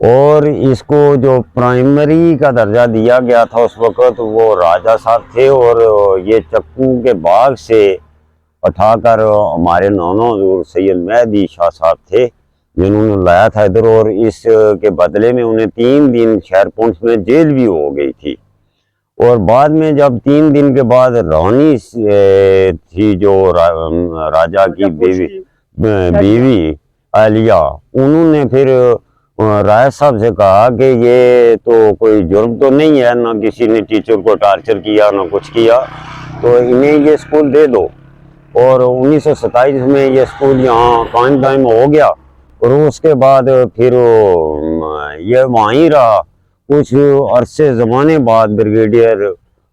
और इसको जो प्राइमरी का दर्जा दिया गया था उस वक़्त वो राजा साहब थे, और ये चक्कू के बाग से उठाकर हमारे नाना हज़ूर सैयद मेहदी शाह साहब थे जिन्होंने लाया था इधर, और इस के बदले में उन्हें 3 दिन शहर पुंछ में जेल भी हो गई थी। और बाद में जब 3 दिन के बाद रानी थी जो राजा की बीवी आलिया, उन्होंने फिर राय साहब से कहा कि ये तो कोई जुर्म तो नहीं है, ना किसी ने टीचर को टार्चर किया ना कुछ किया, तो इन्हें ये स्कूल दे दो। और 1927 में ये स्कूल यहाँ कायम हो गया, और उसके बाद फिर ये वहीं रहा। कुछ अरसे ज़माने बाद ब्रिगेडियर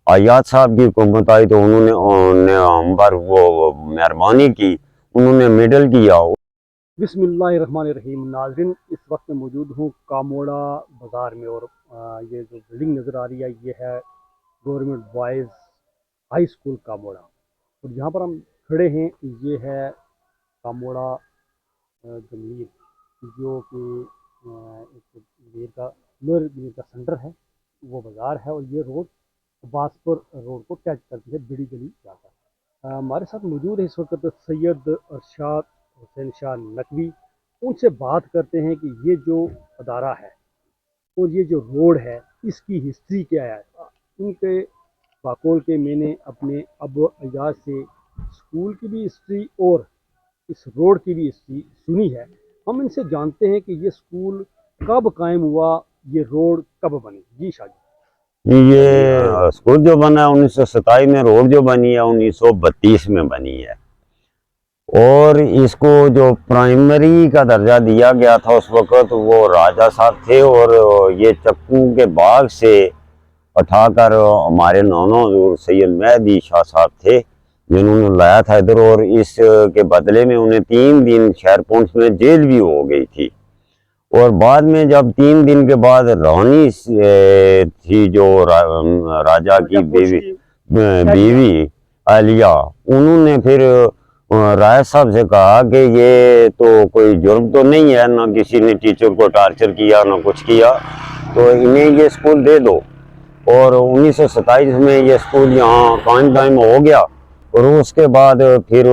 अयाज साहब की हुकूमत आई, तो उन्होंने हम पर वो मेहरबानी की, उन्होंने मेडल किया। बिस्मिल्लाहिर्रहमानिर्रहीम। नाज़रीन, इस वक्त मैं मौजूद हूँ कामोड़ा बाज़ार में, और ये जो बिल्डिंग नज़र आ रही है ये है गवर्नमेंट बॉयज़ हाई स्कूल कामोड़ा। और यहाँ पर हम खड़े हैं, ये है कामोड़ा जमीर, जो कि एक मीर का लोअर मीर का सेंटर है, वो बाज़ार है। और ये रोड अब्बासपुर रोड को टच करती है, बड़ी गली जाकर। हमारे साथ मौजूद है इस वक्त सैयद अरशाद हुसैन शाह नकवी। उनसे बात करते हैं कि ये जो अदारा है और ये जो रोड है इसकी हिस्ट्री क्या है। उनके बाकोल के मैंने अपने अब अजाज से स्कूल की भी हिस्ट्री और इस रोड की भी हिस्ट्री सुनी है। हम इनसे जानते हैं कि ये स्कूल कब कायम हुआ, ये रोड कब बनी। जी शाह जी। ये स्कूल जो बना है 1927 में, रोड जो बनी है 1932 में बनी है, और इसको जो प्राइमरी का दर्जा दिया गया था उस वक़्त वो राजा साहब थे, और ये चक्कू के बाग से उठाकर हमारे नाना हज़ूर सैयद मेहदी शाह साहब थे जिन्होंने लाया था इधर, और इस के बदले में उन्हें 3 दिन शहर पुंछ में जेल भी हो गई थी। और बाद में जब 3 दिन के बाद रानी थी जो राजा की बीवी आलिया, उन्होंने फिर राय साहब से कहा कि ये तो कोई जुर्म तो नहीं है, ना किसी ने टीचर को टार्चर किया ना कुछ किया, तो इन्हें ये स्कूल दे दो। और 1927 में ये स्कूल यहाँ कायम हो गया, और उसके बाद फिर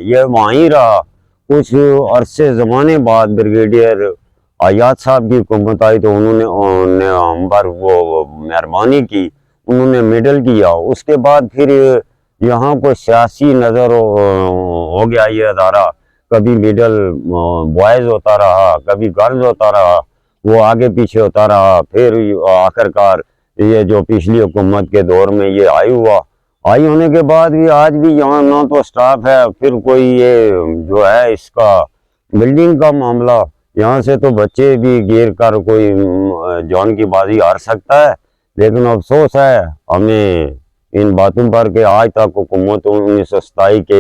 ये वहीं रहा। कुछ अरसे ज़माने बाद ब्रिगेडियर अयाज साहब की हुकूमत आई, तो उन्होंने हम पर वो मेहरबानी की, उन्होंने मेडल किया। उसके बाद फिर यहाँ को सियासी नज़र हो गया ये अदारा, कभी मिडल बॉयज़ होता रहा, कभी गर्ल्स होता रहा, वो आगे पीछे होता रहा। फिर आखिरकार ये जो पिछली हुकूमत के दौर में ये आई होने के बाद भी आज भी यहाँ ना तो स्टाफ है, फिर कोई ये जो है इसका बिल्डिंग का मामला, यहाँ से तो बच्चे भी गिर कर कोई जान की बाजी हार सकता है। लेकिन अफसोस है हमें इन बातों पर कि आज तक हुकूमत 1927 के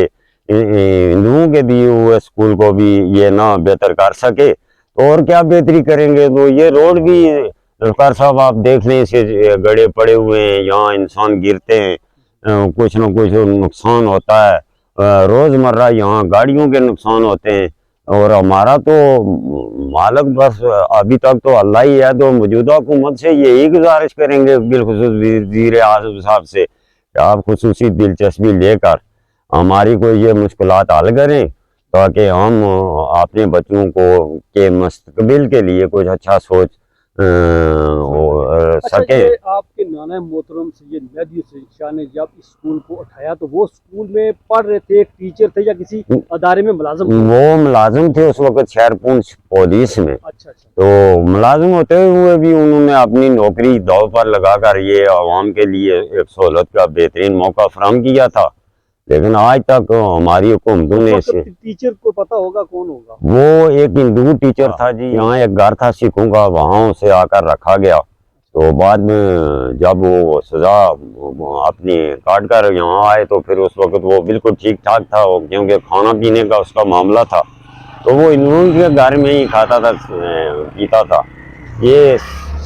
हिंदुओं के दिए हुए स्कूल को भी ये ना बेहतर कर सके, तो और क्या बेहतरी करेंगे। तो ये रोड भी सरकार साहब आप देख लें, इसे गड्ढे पड़े हुए हैं, यहाँ इंसान गिरते हैं, कुछ न कुछ नुकसान होता है, रोज़मर्रा यहाँ गाड़ियों के नुकसान होते हैं। और हमारा तो मालक बस अभी तक तो अल्लाह ही है, तो मौजूदा हुकूमत से यही गुजारिश करेंगे बिलखुसूस वज़ीर आज़म साहब से कि आप खुसूसी दिलचस्पी लेकर हमारी कोई ये मुश्किलात हल करें, ताकि हम अपने बच्चों को के मुस्तकबिल के लिए कुछ अच्छा सोच सके। आपके नाना मोहतरम सैयद मेहदी शाह ने जब इस स्कूल को उठाया तो वो स्कूल में पढ़ रहे थे, एक टीचर थे या किसी अदारे में मुलाजिम थे? वो मुलाजिम थे उस वक्त शहर पुंछ पुलिस में। अच्छा। तो मुलाजिम होते हुए भी उन्होंने अपनी नौकरी दांव पर लगाकर ये आवाम के लिए एक सहूलत का बेहतरीन मौका फराहम किया था। लेकिन आज तक हमारी हुकूमतों ने इसे, टीचर को पता होगा कौन होगा? वो एक हिंदू टीचर था जी, यहाँ एक घर था सिखों का, वहाँ उसे आकर रखा गया। तो बाद में जब वो सज़ा अपनी काट कर यहाँ आए तो फिर उस वक्त वो बिल्कुल ठीक ठाक था, क्योंकि खाना पीने का उसका मामला था, तो वो हिंदुओं के घर में ही खाता था पीता था। ये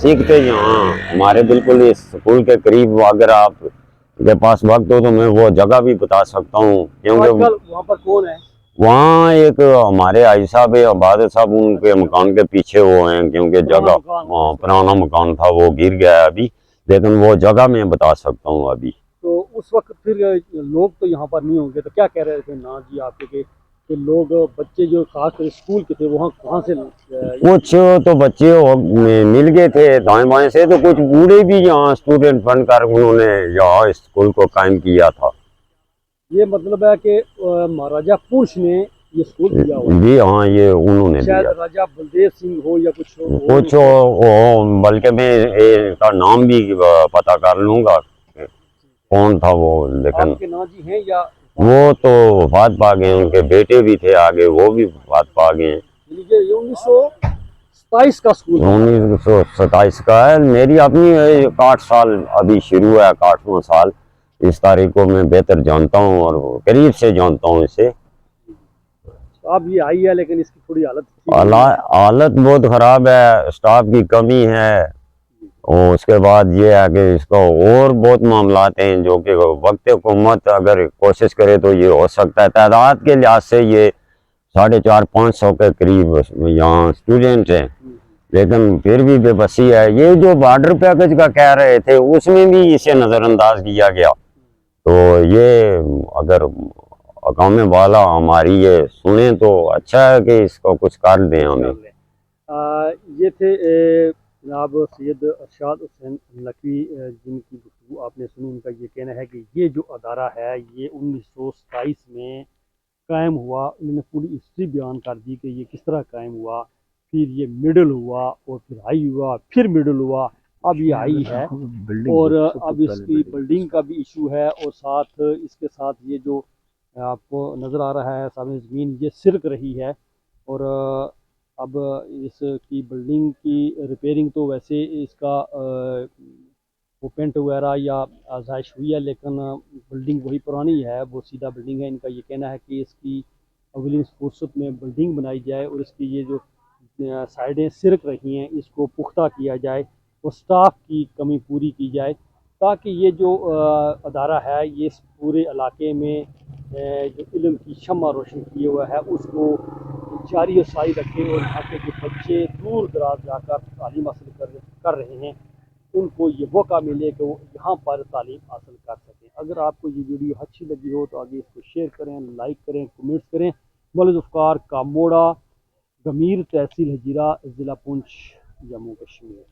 सिख थे यहाँ हमारे बिल्कुल इस स्कूल के करीब। अगर आप के पास वक्त हो तो मैं वो जगह भी बता सकता हूँ, क्योंकि वहाँ पर कौन है? वहाँ एक हमारे आई साहब है अबाद साहब, उनके मकान के पीछे वो हैं, क्योंकि जगह पुराना मकान था वो गिर गया है अभी, लेकिन वो जगह मैं बता सकता हूँ अभी। तो उस वक्त फिर लोग तो यहाँ पर नहीं होंगे, तो क्या कह रहे थे ना जी आपके कि लोग बच्चे जो खासकर स्कूल के थे वहाँ कहाँ से कुछ तो बच्चे मिल गए थे दाएं बाएं से, तो कुछ बूढ़े भी यहाँ स्टूडेंट बनकर उन्होंने यहाँ स्कूल को कायम किया था। ये मतलब है कि महाराजा पुरुष ने ये स्कूल दिया हुआ है। जी हाँ, ये उन्होंने शायद दिया। राजा बलदेव सिंह हो या कुछ कुछ बल्कि मैं इसका नाम भी पता कर लूंगा कौन था वो, लेकिन आपके नाना जी हैं या वो तो वफात पा गए, उनके बेटे भी थे आगे, वो भी वफात पा गए। ये 1927 का स्कूल है। 1927 का है। मेरी अपनी 8 साल अभी शुरू है, 8वां साल इस तारीख को मैं बेहतर जानता हूँ और करीब से जानता हूँ इसे। अब ये आई है लेकिन इसकी थोड़ी हालत ठीक नहीं है। हालत बहुत ख़राब है, स्टाफ की कमी है, और उसके बाद ये है कि इसका और बहुत मामलात हैं जो कि वक्त हुकूमत अगर कोशिश करे तो ये हो सकता है। तादाद के लिहाज से ये 450-500 के करीब यहाँ स्टूडेंट हैं, लेकिन फिर भी बेबसी है। ये जो बॉर्डर पैकेज का कह रहे थे उसमें भी इसे नज़रअंदाज किया गया, तो ये अगर अकाम वाला हमारी ये सुने तो अच्छा है कि इसको कुछ कर दें हमें। ये थे जनाब सैयद अरशाद हुसैन नकवी, जिनकी गुफ्तगू आपने सुनी। उनका ये कहना है कि ये जो अदारा है ये 1927 में कायम हुआ। उन्होंने पूरी हिस्ट्री बयान कर दी कि ये किस तरह कायम हुआ, फिर ये मिडल हुआ और फिर हाई हुआ, फिर मिडल हुआ, अब ये हाई है। और अब इसकी बिल्डिंग का भी इशू है, और साथ इसके साथ ये जो आपको नज़र आ रहा है सामने ज़मीन, ये सिरक रही है। और अब इसकी बिल्डिंग की रिपेयरिंग तो वैसे इसका वो पेंट वगैरह या आज़ाइश हुई है, लेकिन बिल्डिंग वही पुरानी है, वो सीधा बिल्डिंग है। इनका ये कहना है कि इसकी अगली फुर्सत में बिल्डिंग बनाई जाए और इसकी ये जो साइडें सिरक रही हैं इसको पुख्ता किया जाए और स्टाफ की कमी पूरी की जाए, ताकि ये जो अदारा है ये इस पूरे इलाके में जो इल्म की शम्मा रोशन किए हुआ है उसको जारी और सारी रखे, और यहाँ के जो बच्चे दूर दराज जाकर तालीम हासिल कर रहे हैं उनको ये मौका मिले कि वो यहाँ पर तालीम हासिल कर सकें। अगर आपको ये वीडियो अच्छी लगी हो तो आगे इसको शेयर करें, लाइक करें, कमेंट्स करें। मौलूद कामोड़ा, गमीर तहसील हजीरा, ज़िला पुंछ, जम्मू कश्मीर।